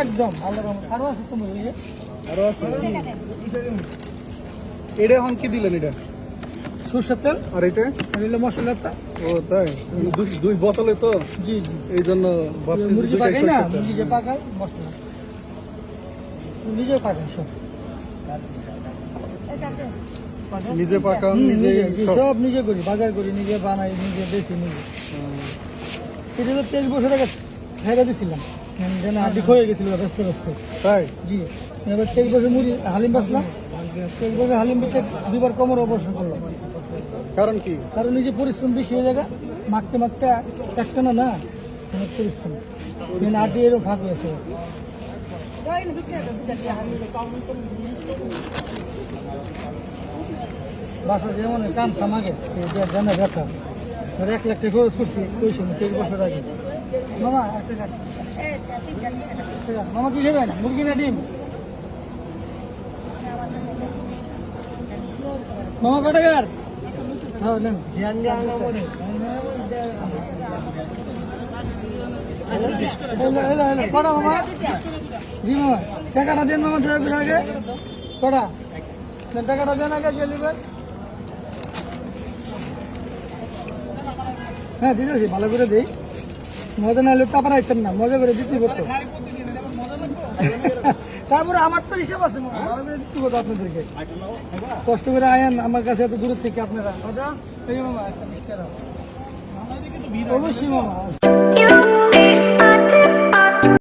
একদম আরো আছে তো আরো আছে এটা এখন কি দিলেন এটা সরষের তেল আর এটা হলো মশলাটা ও তাই দুই বোতলে তো জি জি এই জন্য ভাবছি মুরগি দুইটাই পাকাই না সরষের তেল। নিজে পাকায় মশলা নিজে পাকায় সব নিজে পাকান নিজে সব নিজে করি বাজার করি নিজে বানাই নিজে বেশি নিজে এটা তো 23 বছর আগে খাইয়া দিছিলাম যেন আড্ডি হয়ে গেছিল ব্যস্ত ব্যস্ত তাই জি এবার 23 বছর মুড়ি হালিম বাসলাম 23 বছর হালিম বেচে দুবার কোমর অপারেশন করলাম কারণ কি কারণ নিজে পরিশ্রম বেশি হয়ে যায় মাখতে মাখতে একটা না অনেক পরিশ্রম আড্ডি এরও ভাগ হয়েছে বাসা যেমন কান থামাকে জানা ব্যথা 1 লাখ টাকা খরচ করছি ওই সময় 23 বছর আগে মামা একটা কাজ মামা কি খাবেন মুরগি না ডিম মামা কত টাকার হ্যাঁ নেন কটা মামা জি মামা টাকাটা দেন মামা 2 ঘন্টা আগে কটা টাকাটা দেন আগে চলিবে হ্যাঁ দিতেছি ভালো করে দিই মজা না হলে তারপরে আইতেন না মজা করে দিতে হতো তারপরে আমার তো হিসাব আছে ভালো করে দিতে হতো আপনাদেরকে কষ্ট করে আয়েন আমার কাছে এত দূর থেকে আপনারা মামা একটা মিষ্টি অবশ্যই মামা